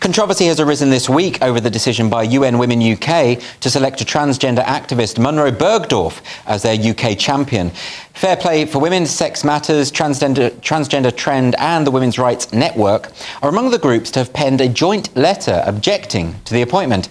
Controversy has arisen this week over the decision by UN Women UK to select a transgender activist, Munroe Bergdorf, as their UK champion. Fair Play for Women, Sex Matters, Transgender Trend and the Women's Rights Network are among the groups to have penned a joint letter objecting to the appointment.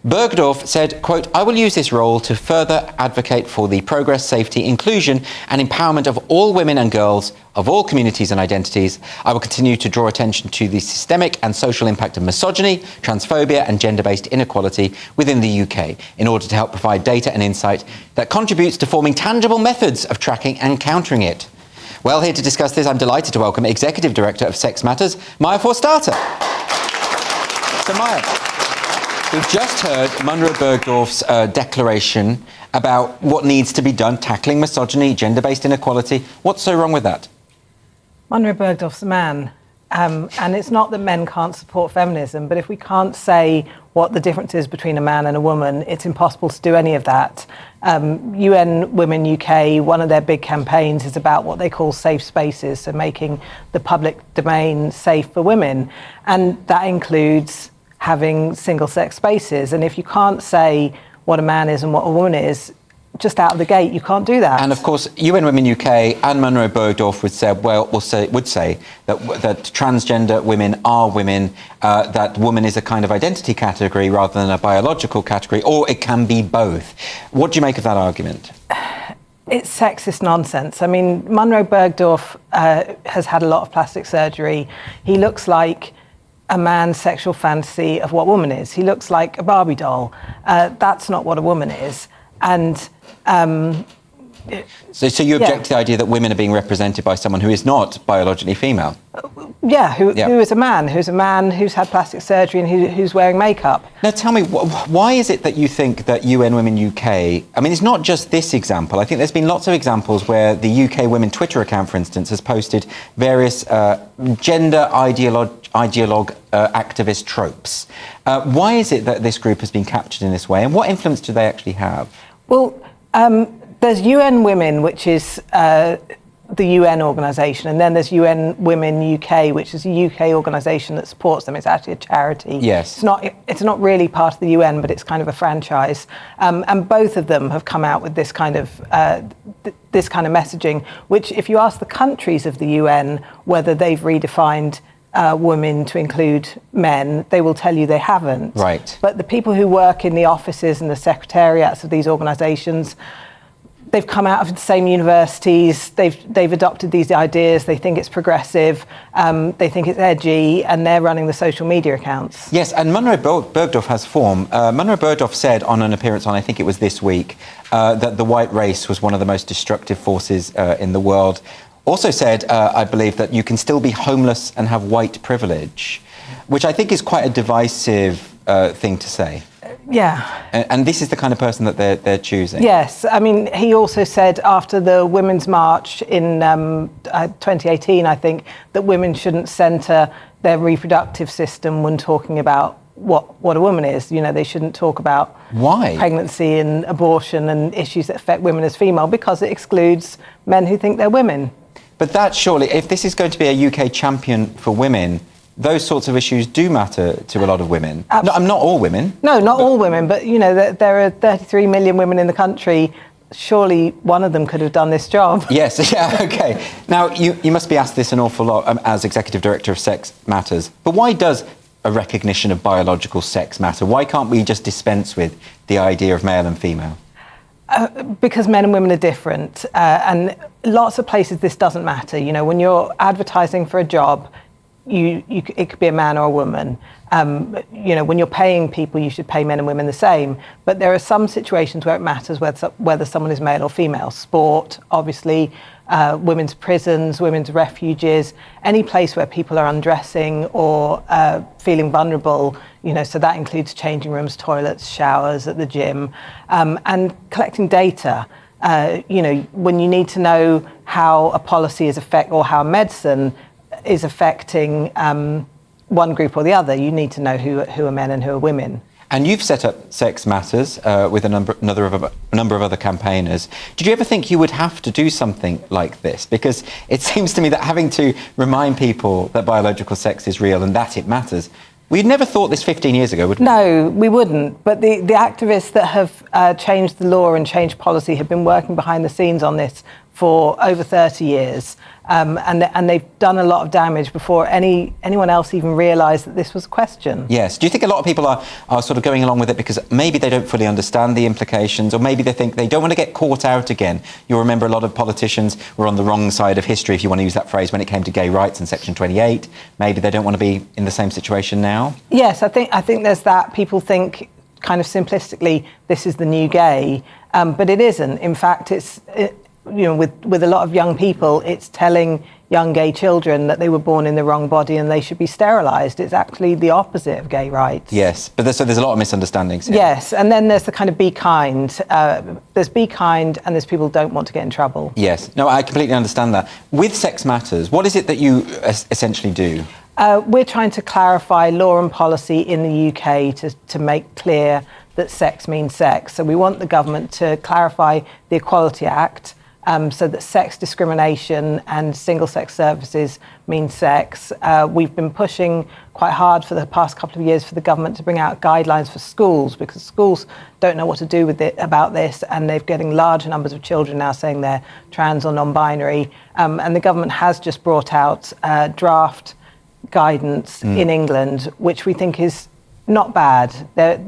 Bergdorf said, quote, "I will use this role to further advocate for the progress, safety, inclusion and empowerment of all women and girls of all communities and identities. I will continue to draw attention to the systemic and social impact of misogyny, transphobia and gender-based inequality within the UK in order to help provide data and insight that contributes to forming tangible methods of tracking and countering it." Well, here to discuss this, I'm delighted to welcome Executive Director of SexMatters, Forstater. So, Maya, we've just heard Munroe Bergdorf's declaration about what needs to be done, tackling misogyny, gender-based inequality. What's so wrong with that? Munroe Bergdorf's a man, and it's not that men can't support feminism, but if we can't say what the difference is between a man and a woman, it's impossible to do any of that. UN Women UK, one of their big campaigns is about what they call safe spaces, so making the public domain safe for women, and that includes having single-sex spaces. And if you can't say what a man is and what a woman is, just out of the gate, you can't do that. And of course, UN Women UK and Munroe Bergdorf would say that transgender women are women, that woman is a kind of identity category rather than a biological category, or it can be both. What do you make of that argument? It's sexist nonsense. I mean, Munroe Bergdorf has had a lot of plastic surgery. He looks like a man's sexual fantasy of what a woman is. He looks like a Barbie doll. That's not what a woman is. And so you object to the idea that women are being represented by someone who is not biologically female? Who is a man who's had plastic surgery and who's wearing makeup. Now tell me, why is it that you think that UN Women UK, I mean, it's not just this example. I think there's been lots of examples where the UK Women Twitter account, for instance, has posted various gender ideologue activist tropes. Why is it that this group has been captured in this way, and what influence do they actually have? Well, there's UN Women, which is the UN organisation, and then there's UN Women UK, which is a UK organisation that supports them. It's actually a charity. Yes. It's not really part of the UN, but it's kind of a franchise. And both of them have come out with this kind of messaging, which, if you ask the countries of the UN whether they've redefined women to include men, they will tell you they haven't. Right. But the people who work in the offices and the secretariats of these organisations, they've come out of the same universities, they've adopted these ideas, they think it's progressive, they think it's edgy, and they're running the social media accounts. Yes, and Munroe Bergdorf has form. Munroe Bergdorf said on an appearance on, I think it was this week, that the white race was one of the most destructive forces in the world. Also said, I believe, that you can still be homeless and have white privilege, which I think is quite a divisive thing to say. Yeah. And this is the kind of person that they're choosing. Yes. I mean, he also said after the Women's March in 2018, I think, that women shouldn't centre their reproductive system when talking about what a woman is. You know, they shouldn't talk about pregnancy and abortion and issues that affect women as female, because it excludes men who think they're women. But that surely, if this is going to be a UK champion for women, those sorts of issues do matter to a lot of women. No, not all women. No, not all women, but, you know, there are 33 million women in the country. Surely one of them could have done this job. Yes, yeah, OK. Now, you must be asked this an awful lot as Executive Director of Sex Matters, but why does a recognition of biological sex matter? Why can't we just dispense with the idea of male and female? Because men and women are different, and lots of places this doesn't matter. You know, when you're advertising for a job, it could be a man or a woman. You know, when you're paying people, you should pay men and women the same. But there are some situations where it matters whether someone is male or female. Sport, obviously, women's prisons, women's refuges, any place where people are undressing or feeling vulnerable. You know, so that includes changing rooms, toilets, showers, at the gym, and collecting data. You know, when you need to know how a policy is or how medicine is affecting one group or the other, you need to know who are men and who are women. And you've set up Sex Matters with a number of other campaigners. Did you ever think you would have to do something like this? Because it seems to me that having to remind people that biological sex is real and that it matters We'd never thought this 15 years ago, would we? No, we wouldn't. But the activists that have changed the law and changed policy have been working behind the scenes on this for over 30 years. And they've done a lot of damage before anyone else even realised that this was a question. Yes. Do you think a lot of people are sort of going along with it because maybe they don't fully understand the implications, or maybe they think they don't want to get caught out again? You'll remember a lot of politicians were on the wrong side of history, if you want to use that phrase, when it came to gay rights in Section 28. Maybe they don't want to be in the same situation now? Yes, I think there's that. People think kind of simplistically this is the new gay, but it isn't. In fact, with a lot of young people, it's telling young gay children that they were born in the wrong body and they should be sterilised. It's actually the opposite of gay rights. Yes, but there's a lot of misunderstandings here. Yes, and then there's the kind of be kind. There's be kind and there's people who don't want to get in trouble. Yes, no, I completely understand that. With Sex Matters, what is it that you essentially do? We're trying to clarify law and policy in the UK to make clear that sex means sex. So we want the government to clarify the Equality Act, so that sex discrimination and single-sex services mean sex. We've been pushing quite hard for the past couple of years for the government to bring out guidelines for schools, because schools don't know what to do with it about this, and they're getting large numbers of children now saying they're trans or non-binary. And the government has just brought out draft guidance in England, which we think is not bad. There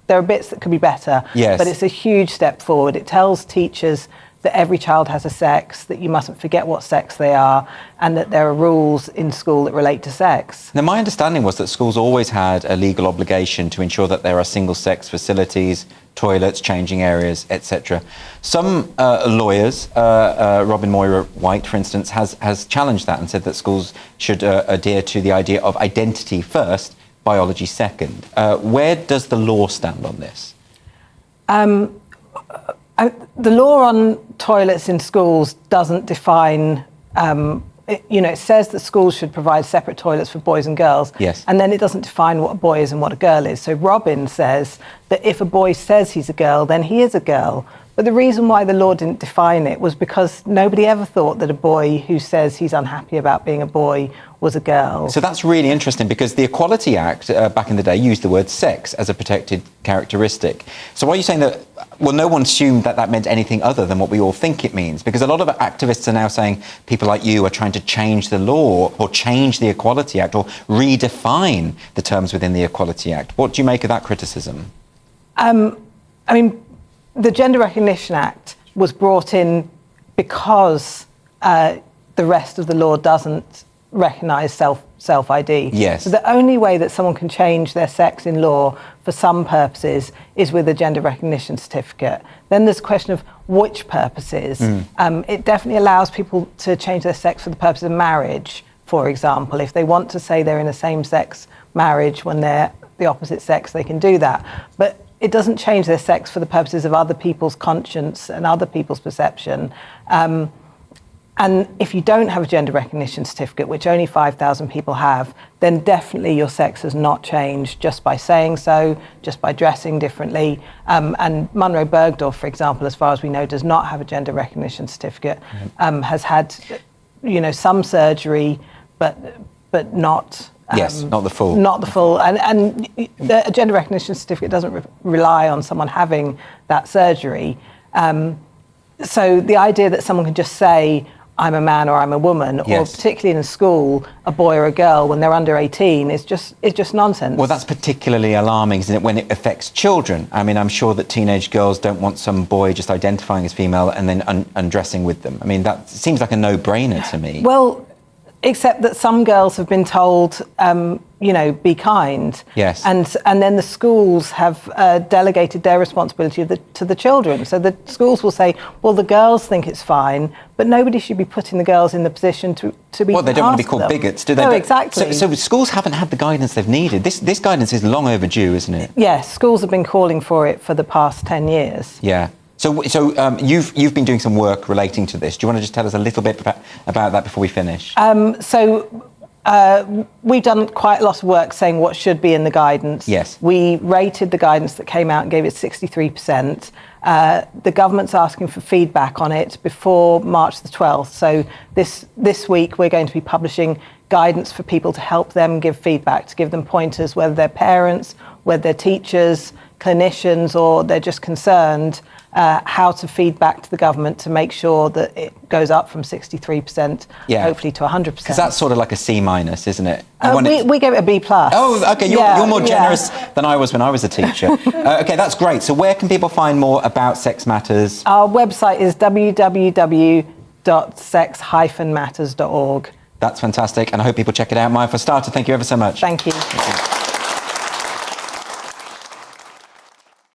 are bits that could be better, yes, but it's a huge step forward. It tells teachers that every child has a sex, that you mustn't forget what sex they are, and that there are rules in school that relate to sex. Now, my understanding was that schools always had a legal obligation to ensure that there are single-sex facilities, toilets, changing areas, etc. Some lawyers, Robin Moira-White, for instance, has challenged that and said that schools should adhere to the idea of identity first, biology second. Where does the law stand on this? The law on toilets in schools doesn't define, it says that schools should provide separate toilets for boys and girls. Yes. And then it doesn't define what a boy is and what a girl is. So Robin says that if a boy says he's a girl, then he is a girl. But the reason why the law didn't define it was because nobody ever thought that a boy who says he's unhappy about being a boy was a girl. So that's really interesting, because the Equality Act back in the day used the word sex as a protected characteristic. So are you saying that, well, no one assumed that meant anything other than what we all think it means? Because a lot of activists are now saying people like you are trying to change the law or change the Equality Act or redefine the terms within the Equality Act. What do you make of that criticism? The Gender Recognition Act was brought in because the rest of the law doesn't recognise self-ID. Yes. So the only way that someone can change their sex in law for some purposes is with a gender recognition certificate. Then there's a question of which purposes. It definitely allows people to change their sex for the purpose of marriage, for example. If they want to say they're in a same-sex marriage when they're the opposite sex, they can do that. But it doesn't change their sex for the purposes of other people's conscience and other people's perception. And if you don't have a gender recognition certificate, which only 5,000 people have, then definitely your sex has not changed just by saying so, just by dressing differently. And Munroe Bergdorf, for example, as far as we know, does not have a gender recognition certificate, has had, some surgery, but not... Yes, not the full. Not the full. And a gender recognition certificate doesn't rely on someone having that surgery. So the idea that someone can just say, I'm a man or I'm a woman, yes, or particularly in a school, a boy or a girl when they're under 18 is just nonsense. Well, that's particularly alarming, isn't it, when it affects children? I mean, I'm sure that teenage girls don't want some boy just identifying as female and then undressing with them. I mean, that seems like a no-brainer to me. Well, except that some girls have been told, be kind. Yes. And then the schools have delegated their responsibility to the children. So the schools will say, well, the girls think it's fine, but nobody should be putting the girls in the position to be. Well, they don't want to be called bigots, do they? No, exactly. So schools haven't had the guidance they've needed. This guidance is long overdue, isn't it? Yes, schools have been calling for it for the past 10 years. Yeah. So you've been doing some work relating to this. Do you want to just tell us a little bit about that before we finish? We've done quite a lot of work saying what should be in the guidance. Yes. We rated the guidance that came out and gave it 63%. The government's asking for feedback on it before March the 12th. So this week we're going to be publishing guidance for people to help them give feedback, to give them pointers, whether they're parents, whether they're teachers, clinicians, or they're just concerned, how to feed back to the government to make sure that it goes up from 63%, hopefully to 100%. Because that's sort of like a C-, isn't it? We gave it a B+. Oh, okay, you're more generous than I was when I was a teacher. Okay, that's great. So where can people find more about Sex Matters? Our website is www.sex-matters.org. That's fantastic, and I hope people check it out. Maya Forstater, thank you ever so much. Thank you.